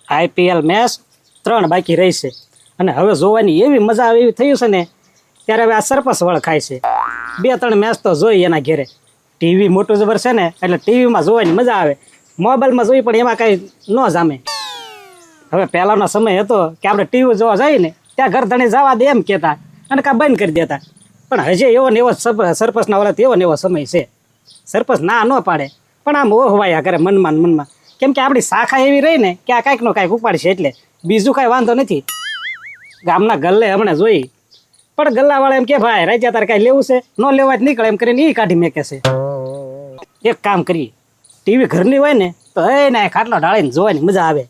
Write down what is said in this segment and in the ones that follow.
IPL match 3 બાકી રહી છે અને હવે જોવાની એવી મજા આવે એવી થયું છે ને ત્યારે હવે આ સરપસ વળ ખાય છે 2-3 મેચ તો જોઈ એના ઘેરે ટીવી મોટું જબર છે ને એટલે ટીવીમાં જોવાની મજા આવે મોબાઈલમાં જોઈ પણ એમાં કાંઈ ન જામે હવે પહેલાંનો સમય હતો કે આપણે ટીવી જોવા જઈએ ને ત્યાં ઘર ધણી જવા દે એમ કહેતા અને કાં બંધ કરી દેતા પણ હજી એવો ને એવો સરપસના વાળા એવો ને એવો સમય છે સરપસ ના ન પાડે પણ આમ ઓહવાયા કરે મનમાં કેમ કે આપણી શાખા એવી રહી ને કે આ કાંઈકનો કાંઈક ઉપાડશે એટલે બીજું કાંઈ વાંધો નથી ગામના ગલ્લે હમણાં જોઈ પણ ગલ્લાવાળા એમ કે ભાઈ રાજા તારે કાંઈ લેવું છે ન લેવા જ નીકળે એમ કરીને એ કાઢી મેકે છે એક કામ કરીએ ટીવી ઘરની હોય ને તો એને ખાટલો ઢાળીને જોવાની મજા આવે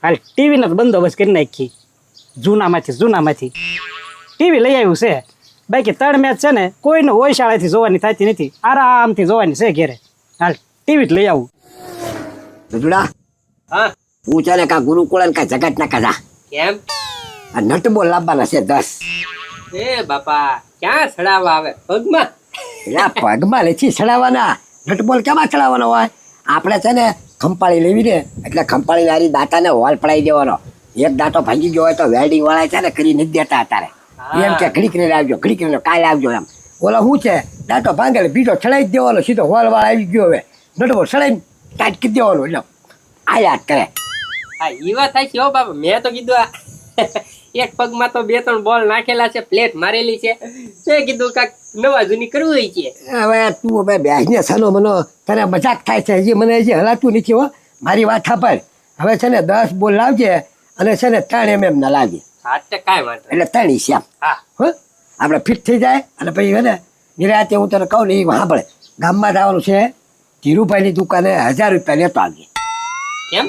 હાલ ટીવીનો બંદોબસ્ત કરી નાખી જૂનામાંથી ટીવી લઈ આવ્યું છે બાકી 3 મેચ છે ને કોઈને હોય શાળાથી જોવાની થતી નથી આરામથી જોવાની છે ઘેરે હાલ ટીવી જ લઈ આવું રજુડા હા હું ચાલે કા ગુરુકુળ કા જગત ના કદા કેમ આ નટબોલ લાવવાના છે 10 એ બાપા ક્યાં સડાવા આવે પગમાં એલા પગમાં લેથી સડાવવાના નટબોલ કેમાં ચડાવવાનો હોય આપણે છે ને ખંપાળી લેવી ને એટલે ખંપાળી વાળી દાંતાને હોલ પડાવી દેવાનો એક દાંતો ભાંગી ગયો હોય તો વેલ્ડિંગ વાળા છે ને કરી નથી દેતા અત્યારે એમ કે ઘડીક ને આવજો કાલે આવજો એમ ઓલા શું છે દાંતો ભાંગેલે બીજો ચડાવી જ દેવાનો સીધો હોલ વાળા આવી ગયો હવે નટબોલ ચડાવી ટાઈટ કરી દેવાનો એટલે આ યાદ કરે હા ઈ વાત થાય છે હો બાપા મેં તો કીધું આ એક પગમાં તો 2-3 બોલ નાખેલા છે પ્લેટ મારેલી છે તે કીધું કાક નવા જૂની કરવું હોય છે હવે તું હવે બેસને સનો મનો તને મજાક થાય છે હજી મને હજી હલાતું નથી હો મારી વાત સાંભળ હવે છે ને 10 બોલ લાવજે અને છે ને 3 mm ના લાવજે હા તે કાંઈ વાંધો એટલે 3 શ્યામ હા હો આપણે ફિટ થઈ જાય અને પછી હે ને નિરાતે હું તને કહું ને એ સાંભળે ગામમાં જવાનું છે ધીરુભાઈની દુકાને 1000 રૂપિયા લેતો આવજે કેમ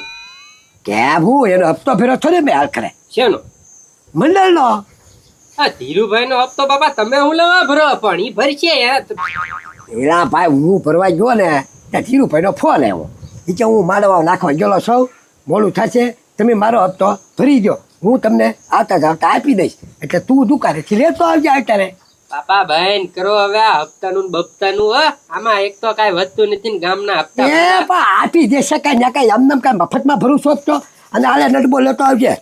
કેમ હું એનો હપ્તો ફેરો છો ને મેં હાલ કરે શેનો મંડળનો હા ધીરુભાઈ નો હપ્તો બાપા તમે હું લેવા ભરો પણ ઈ ભરશે એલા ભાઈ હું ભરવા ગયો ને ત્યાં ધીરુભાઈનો ફોન આવ્યો એ કે હું માડવા નાખવા ગયેલો સૌ મોડું થશે તમે મારો હપ્તો ભરી દો હું તમને આવતા આપી દઈશ એટલે તું દુકાનેથી લેતો આવજે અત્યારે બાપા બહેન કરો હવે આ હપ્તાનું બપ્તાનું આમાં એક તો કાંઈ વધતું નથી ને ગામના હપ્તા એ પણ આપી દેશે કાંઈ ના કાંઈ આમ કાંઈ મફતમાં ભરું સોચતો અને આલે નટબો લેતો આવજે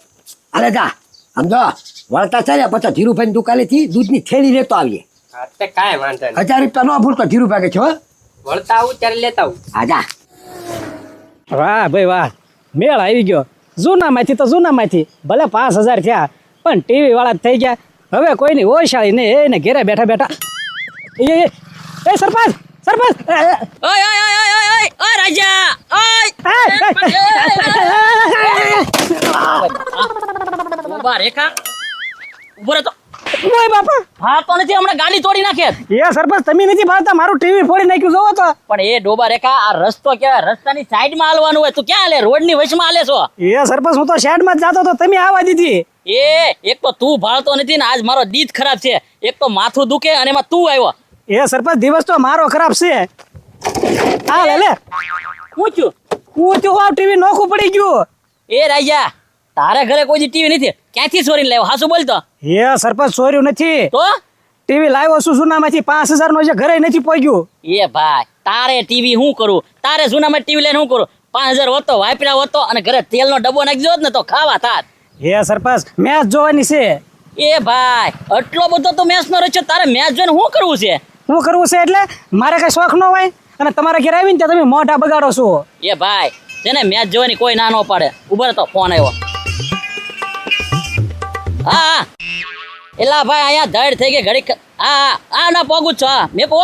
અરે જા સમજો વળતા ચાલ્યા પછી ધીરુભાઈની દુકાનેથી દૂધની થેલી લેતો આવીએ હા તે કાંઈ વાંધો નહીં 1000 રૂપિયા ન ભૂલતો ધીરુભાઈ કે છો વળતા આવું ત્યારે લેતા આવું હા જા વાહ ભાઈ વાહ મેળ આવી ગયો જૂનામાંથી ભલે 5000 થયા પણ ટીવી વાળા થઈ ગયા હવે કોઈની ઓશાળી નહીં એને ઘેરે બેઠા એ સરપંચ ઓય રાજા ઓય રેખા ઉભો રહે તો ઓય બાપા હા તો નથી હમણાં ગાડી તોડી નાખે એ સરપંચ તમે નથી ભાવતા મારું ટીવી ફોડી નાખ્યું જોવો તો પણ એ ડોબા રેખા આ રસ્તો કેવાય રસ્તાની સાઈડમાં હાલવાનું હોય તું ક્યાં હાલે રોડની વચમાં હાલે છો એ સરપંચ હું તો શેડમાં જ જાતો તો તમે આવવા દીધી એ એક તો તું ભાળતો નથી ને આજ મારો દીત ખરાબ છે એક તો માથું દુખે અને એમાં તું આવ્યો એ સરપંચ દિવસ તો મારો ખરાબ છે આ લે પૂછ્યું હું તો ટીવી નોખું પડી ગયું એ રાજા તારા ઘરે કોઈ ટીવી નથી ક્યાંથી ચોરીને લાવ્યો હાસુ બોલતો એ સરપંચ ચોર્યું નથી તો ટીવી લાવ્યો છું જૂનામાંથી 5000 નો છે ઘરે નથી પહોંચ્યું એ ભાઈ તારે ટીવી હું કરું તારે જૂનામાં ટીવી લઈને હું કરું 5000 હોતો વાપરા હોતો અને ઘરે તેલનો ડબ્બો નાખી દો ને તો ખાવા થાત એ સરપંચ મેચ જોવાની છે એ ભાઈ આટલો બધો તો મેચ નો રચ્યો તારે મેચ જોઈને શું કરવું છે એટલે મારે કઈ શોખ ન હોય અને તમારા ઘરે આવીને ત્યાં તમે મોઢા બગાડો છો એ ભાઈ જેને મેચ જોવાની કોઈ ના ન પાડે ઉભો તો ફોન આવ્યો હા એલા ભાઈ અહીંયા ધડ થઈ ગઈ ઘડી હા ના પોગું છો હા મેં પો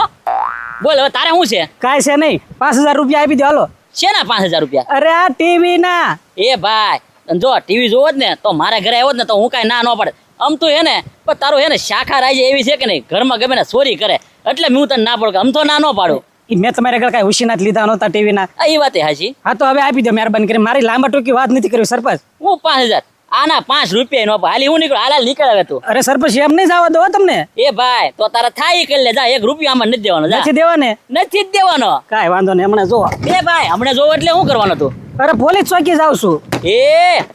બોલ હવે તારે શું છે કાંઈ છે નહીં 5000 રૂપિયા આપી દો હાલો શેના 5000 રૂપિયા અરે આ ટીવી ના એ ભાઈ જો ટીવી જોવો જ ને તો મારા ઘરે આવ્યો જ ને તો હું કાંઈ ના ન પડે આમ તો હે ને પણ તારું હે ને શાખા રાજી એવી છે કે નહીં ઘરમાં ગમે ને ચોરી કરે એટલે હું તને ના પડું આમ તો ના ન પાડું મેં તમારે ઘરે કાંઈ ઉશીનાથ લીધા નહોતા ટીવી ના એ વાત હાજી હા તો હવે આપી દો મહેરબાની કરી મારી લાંબા ટૂંકી વાત નથી કરવી સરપંચ હું 5000 આના 5 રૂપિયા નો હાલી હું નીકળ હાલ નીકળ હવે તું અરે સરપંચ એમ નહીં જવા દો તમને એ ભાઈ તો તારા થાય કરી લે જા 1 રૂપિયા આમાં નથી દેવાનો જા નથી દેવાને નથી જ દેવાનો કાંઈ વાંધો નહીં હમણાં જો બે ભાઈ હમણાં જોવો એટલે શું કરવાનું તું અરે પોલીસ ચોકી જાવ છું એ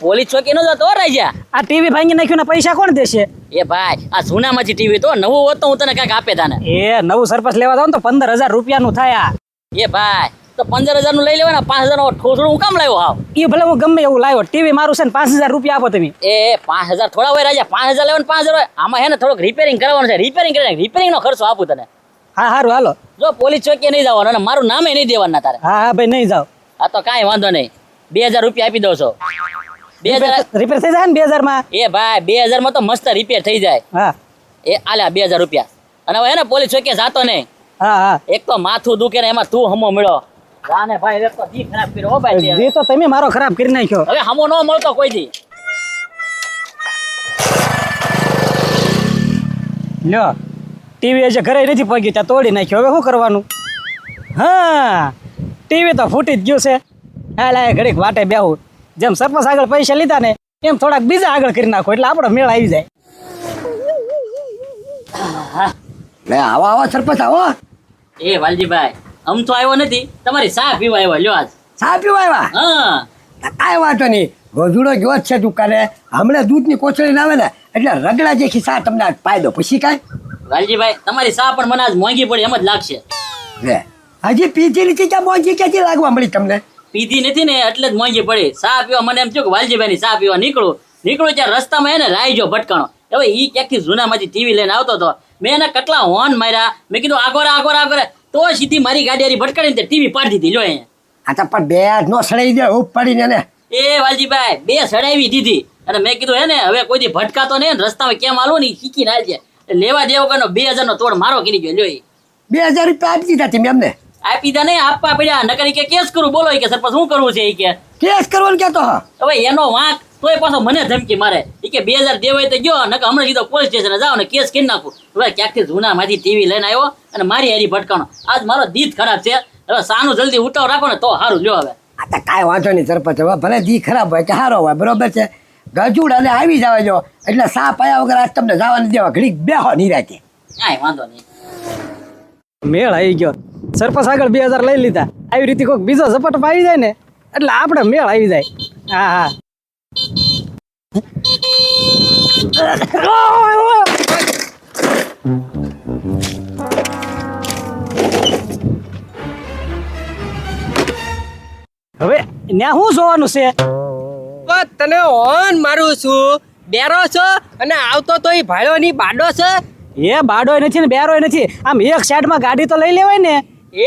પોલીસ ચોકી નો જતો રાજા આ ટીવી ભાંગી નાખ્યું ને પૈસા કોણ દેશે એ ભાઈ આ જૂનામાંથી ટીવી તો નવું હોત તો હું તને કાંઈક આપે તાને એ નવું સરપંચ લેવા જાવ ને તો 15000 રૂપિયાનું થાય એ ભાઈ તો તો 15,000 નું લઈ લેવાય ને 5,000 નો ઠોસડું હું કામ લાવ્યો હાવ એ ભલે હું ગમે એવું લાવ્યો ટીવી મારું છે ને 5,000 રૂપિયા આપો તમે. એ 5,000 થોડા હોય રાજા 5,000 લેવાનું 5,000 હોય આમાં હે ને થોડુંક રિપેરિંગ કરવાનું છે રિપેરિંગ નો ખર્ચો આપું તને હા સારું હાલો. જો પોલીસ ચોકીએ નહીં જવાનું અને મારું નામે નહીં દેવાનું ના તારે હા હા ભાઈ નહીં જાઓ. આ તો કાંઈ વાંધો નહીં 2,000 રૂપિયા આપી દો છો 2,000 રિપેર થઈ જાય ને 2000 માં. એ ભાઈ 2,000 માં તો મસ્ત રિપેર થઈ જાય હા એ આલ્યા 2,000 રૂપિયા અને હવે હે ને પોલીસ ચોકીએ જાતો નહીં હા હા એક તો માથું દુખે ને એમાં તું હમો મળ્યો રાને ભાઈ એક તો દી ખરાબ કર્યો હો ભાઈ જે તો તમે મારો ખરાબ કરી નાખ્યો. હવે હમો ન મળતો કોઈ દી લ્યો ટીવી હજી ઘરે નથી પહોંચ્યું ત્યાં તોડી નાખ્યો હવે શું કરવાનું. હા ટીવી તો ફૂટી જ ગયું છે. હાલ આ ઘડીક વાટે બેહું જેમ સરપંચ આગળ પૈસા લીધા ને એમ થોડાક બીજા આગળ કરી નાખો એટલે આપણો મેળ આવી જાય. લે આવો આવો સરપંચ આવો. એ વાલજીભાઈ આમ તો આવ્યો નથી તમારી ચા પીવા આવ્યો લ્યો આજ ચા પીવા આવ્યા? હા કાંઈ વાંધો નહીં રોજુડો ગયો જ છે દુકાને હમણાં દૂધની કોથળી આવે ને એટલે રગડા જેખી ચા તમને આજ પાઈ દો પછી કાંઈ. વાલજીભાઈ તમારી ચા પણ મને આજ મોંઘી પડી એમ જ લાગશે લે હજી પીધી નથી ક્યાં મોંઘી ક્યાંથી લાગવા મળી તમને? પીધી નથી ને એટલે જ મોંઘી પડી ચા પીવા મને એમ થયું કે વાલજીભાઈ ની ચા પીવા નીકળું ત્યાં રસ્તામાં એને રાઈજો ભટકાણો હવે ઈ ક્યાંકથી જૂનામાંથી ટીવી લઈને આવતો હતો મેં એને કેટલા હોર્ન માર્યા મેં કીધું આગળ તો સીધી મારી ગાડી હારી ભટકાડીને ટીવી પાડી દીધી લો અહીંયા. આ તો પણ બે નો સડાઈ દે ઉપ પડીને ને. એ વાલજીભાઈ 2 સડાવી દીધી અને મેં કીધું હે ને હવે કોઈ દી ભટકાતો નહીં ને રસ્તામાં કેમ હાલવું ને શીખી ના છે લેવા દેવો કનો 2,000 નો તોડ મારો કરી ગયો લ્યો ઈ. 2,000 રૂપિયા આપી દીધા તમે એમને? આપી દા નહીં આપવા પડ્યા નકર કે કેસ કરું બોલો કે સરપંચ શું કરવું છે ઈ કે કેસ કરવાનું કહેતો હા? હવે એનો વાંક તોય પાછો મને ધમકી મારે ઈ કે 2,000 દેવાય તો ગયો નકર હમણાં સીધો પોલીસ સ્ટેશન જાવ ને કેસ કરી નાખું. હવે ક્યાંકથી જૂનામાંથી ટીવી લઈને આવ્યો અને મારી હારી ભટકાણો આજ મારો દીત ખરાબ છે હવે સાનું જલ્દી ઉતાવ રાખો ને તો સારું લ્યો હવે. આ તો કાંઈ વાંધો નહીં સરપંચ હવે ભલે દી ખરાબ હોય કે સારો હોય બરોબર છે ગજુડ અને આવી જવા જો એટલે સા પાયા વગર આજ તમને જવા નથી દેવા ઘડીક બેહો નિરાતે. કાંઈ વાંધો નહીં મેળ આવી ગયો સરપંચ આગળ 2000 લઈ લીધા આવી રીતે કોઈક બીજો ઝપટમાં આવી જાય ને એટલે આપણે મેળ આવી જાય. હા હા હવે ન્યા શું જોવાનું છે? તને ઓન મારું છું બેરો છો અને આવતો તો ઈ ભાડો ની બાડો છે. એ બાડોય નથી ને બેરોય નથી આમ એક સાઈડમાં ગાડી તો લઈ લેવાય ને.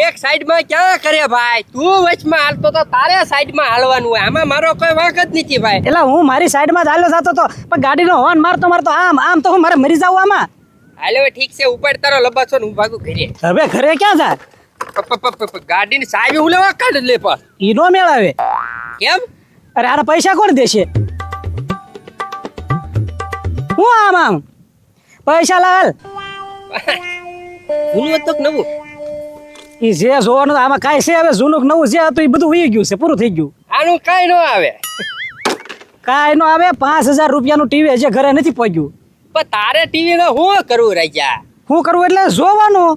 એક સાઈડ માં ક્યાં કરે ભાઈ તું વચમાં હાલતો તો તારે સાઈડ માં હાલવાનું હોય આમાં મારો કોઈ વાંક જ નથી ભાઈ. એટલે હું મારી સાઈડમાં જ હાલ્યો જતો હતો પણ ગાડીનો હોર્ન મારતો આમ તો હું મારે મરી જાવ આમાં. હાલો ઠીક છે ઉપર તારો લબાસો ને હું ભાગું ઘરે. હવે ઘરે ક્યાં જાય? ગાડીની સાવી હું લેવા કાઢ લે પણ ઈનો મેળ આવે. કેમ? અરે આના પૈસા કોણ દેશે? હું આમ પૈસા લાલ જૂનું હતું કે નવું? ઈ જે જોવાનું આમાં કાંઈ છે હવે જૂનું કે નવું જે હતું એ બધું વહી ગયું છે પૂરું થઈ ગયું. આનું કાંઈ ન આવે. કાંઈ નો આવે 5,000 રૂપિયાનું ટીવી હજી ઘરે નથી પહોંચ્યું. પણ તારે ટીવી નો હું કરવું રાજા? શું કરવું એટલે જોવાનું.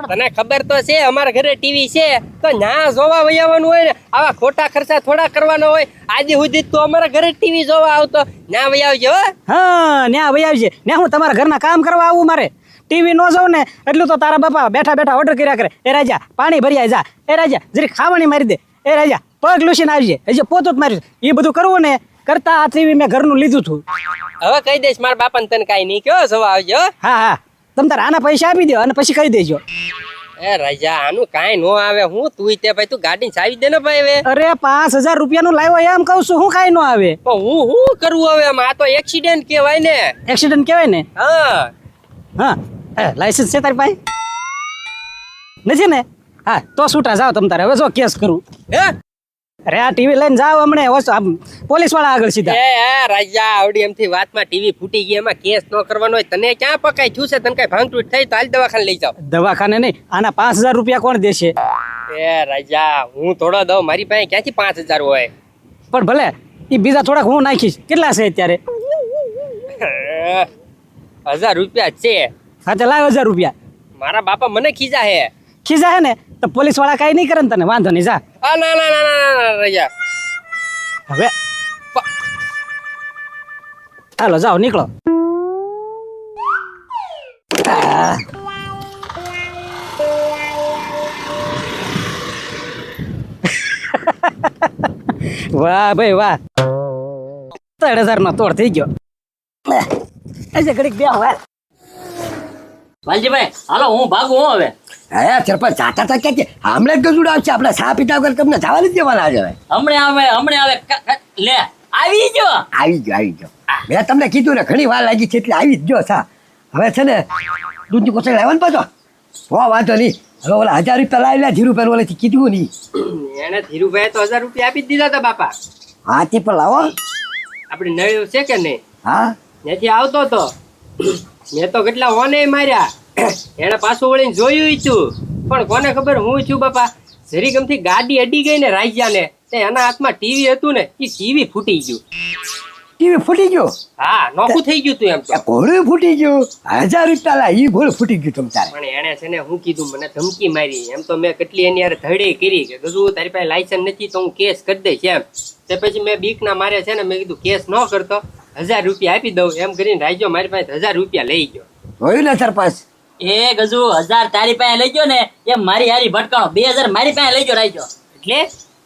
તને ખબર તો છે અમારા ઘરે ટીવી છે તો ના જોવા વયાવાનું હોય ને આવા ખોટા ખર્ચા થોડા કરવાના હોય. આજે સુધી તો અમારા ઘરે ટીવી જોવા આવતો ના વયાવજો. હા ન્યા વહી આવજે ન્યા હું તમારા ઘરના કામ કરવા આવું મારે ટીવી ન જોઉં ને એટલું તો તારા બાપા બેઠા બેઠા ઓર્ડર કર્યા કરે એ રાજા પાણી ભરી આય જા એ રાજા જરી ખાવાની મારી દે એ રાજા પગ લૂસીને આવજે હજી પોતું જ મારી એ બધું કરવું ને કરતા આ ટીવી મેં ઘરનું લીધું હતું. હવે કહી દઈશ મારા બાપાને તને કાંઈ નહીં કયો જોવા આવજો. હા હા તમે તારે આના પૈસા આપી દો અને પછી કહી દેજો. એ રાજા આનું કાંઈ નો આવે હું તું તે ભાઈ તું ગાડી ચાવી દે ને ભાઈ હવે. અરે 5,000 રૂપિયાનું લાવ્યો એમ કહું છું હું કાંઈ ન આવે. પણ હું કરવું હવે આમાં? આ તો એક્સિડન્ટ કહેવાય ને. એક્સિડન્ટ કહેવાય ને. હા હા લાયસન્સ છે તારી પાસે? નથી ને? હા તો છૂટા જાઓ તમે તારે હવે જો કેસ કરું. હે અરે આ ટીવી લઈને જાઓ હમણે પોલીસ વાળા આગળ સીધા. એ રાજા આવડી એમથી વાતમાં ટીવી ફૂટી ગઈ એમાં કેસ ન કરવાનો હોય તને ક્યાં પકાય છું છે તને કઈ ભાંગતૂટ થઈ તો હાલ દવાખાને લઈ જાઓ. દવાખાને નહીં આના 5,000 રૂપિયા કોણ દેશે? એ રાજા હું થોડો દઉં મારી પાસે ક્યાંથી 5,000 હોય? પણ ભલે એ બીજા થોડાક હું નાખીશ. કેટલા છે અત્યારે? 1,000 રૂપિયા છે. હા તો લાવ 1,000 રૂપિયા. મારા બાપા મને ખીજા હે. ખીજા હે ને તો પોલીસ વાળા કઈ નહીં કરે ને તને વાંધો નહીં જા. આ ના ના ના ના ના રાજા હવે હાલો જાઓ નીકળો. વાહ ભાઈ વાહ 3,000 નો તોડ થઈ ગયો આજે ઘડીક બે વાર વાલજીભાઈ હાલો હું ભાગું હું હવે હે સરપંચ જાતા તા કે હમણાં જ ગજુડ આવશે આપણે ચા પીતા વગર તમને જવા નથી દેવાના આજે હમણે આવે લે આવી જો આવી ગયો મેં તમને કીધું ને ઘણી વાર લાગી છે એટલે આવી જ ગયો સા હવે છે ને દૂધની કોથળી લાવવાનું પાછો વાંધો નહીં હવે ઓલા 1,000 રૂપિયા લાવી લે ધીરુભાઈ ઓલેથી કીધું નહીં એને ધીરુભાઈ તો 1,000 રૂપિયા આપી જ દીધા હતા બાપા. હા તે પણ લાવો આપણે નળ્યું છે કે નહીં? હા ત્યાંથી આવતો હતો મેં તો કેટલા ઓને માર્યા એને પાછું વળીને જોયું તું પણ કોને ખબર હું છું બાપા જરી ગમથી ગાડી અડી ગઈ ને રાઈજાને તે એના હાથમાં ટીવી હતું ને એ ટીવી ફૂટી ગયું. ટીવી ફૂટી ગયો હા નોખું થઈ ગયું તું એમ તો. ઘોડું ફૂટી ગયું 1,000 રૂપિયા લા ઈ ઘોડું ફૂટી ગયું તમ તારે પણ એને છે ને હું કીધું મને ધમકી મારી એમ તો મેં કેટલી એની યાર ધડે કરી કે કીધું તારી પાસે લાયસન્સ નથી તો હું કેસ કરી દઈશ એમ. તે પછી મેં બીક ના મારે છે ને મેં કીધું કેસ ન કરતો 1,000 રૂપિયા આપી દઉં એમ કરીને રાઈજો મારી પાસે 1,000 રૂપિયા લઈ ગયો. જોયું ને સરપંચ એ ગજુ 1,000 તારી પાસે લઈ ગયો ને એ મારી હારી ભટકાણો 2,000 મારી પાસે લઈ ગયો રાખ્યો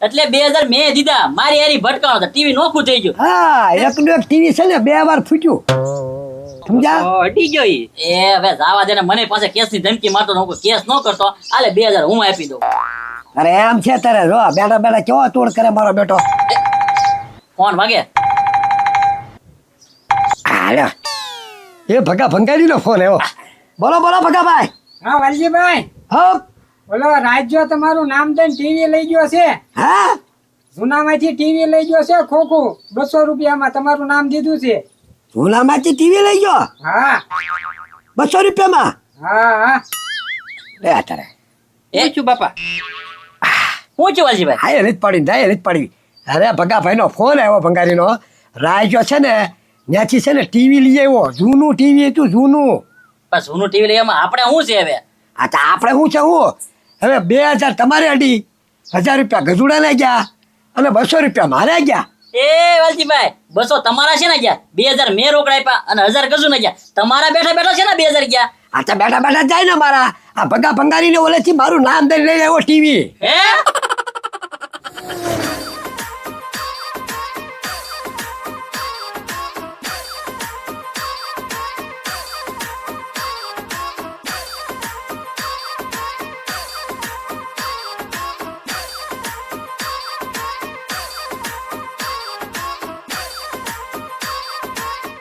એટલે 2,000 મેં દીધા મારી હારી ભટકાણો તો ટીવી નોખું થઈ ગયું. હા એકનું એક ટીવી છે ને 2 વાર ફૂટ્યું સમજ્યા તો અડી ગયો ઈ. એ હવે જાવા દે ને મને પાસે કેસ ની ધમકી મારતો ને હું કેસ ન કરતો આલે 2,000 હું આપી દઉં. અરે એમ છે તારે જો બેઠા બેઠા કેવો તોડ કરે મારો બેટો ફોન વાગે હાલો એ ભગા ભંગારી નો ફોન આવ્યો બોલો બોલો ભગાભાઈ હા વાલજીભાઈ હા બોલો રાજ્યો તમારું નામ દઈને ટીવી લઈ ગયો છે હા જૂનામાંથી ટીવી લઈ ગયો છે ખોખું 200 રૂપિયામાં તમારું નામ દીધું છે જૂનામાંથી ટીવી લઈ ગયો હા 200 રૂપિયામાં હા હા લે તારે હું છું બાપા. હું છું વાલજીભાઈ હા એ રીત પડી જાય રીત પડી અરે ભગાભાઈ નો ફોન આવ્યો ભંગારીનો રાજો છે ને ત્યાંથી છે ને ટીવી લઈ આવ્યો જૂનું ટીવી હતું જૂનું બસ જૂનું ટીવી લઈ એમાં આપણે શું છે હવે આ તો આપણે શું છે હું હવે 2,000 તમારે અડી 1,000 રૂપિયા ગજુડા ના ગયા અને 200 રૂપિયા મારે ગયા એ વાલજીભાઈ 200 તમારા છે ને ગયા 2,000 મેં રોકડા આપ્યા અને 1,000 ગજુ ના ગયા તમારા બેઠા બેઠા છે ને 2,000 ગયા આ તો બેઠા બેઠા જાય ને મારા આ ભગા ભંગારીને ઓલેથી મારું નામ દઈને લઈ આવ્યો ટીવી હે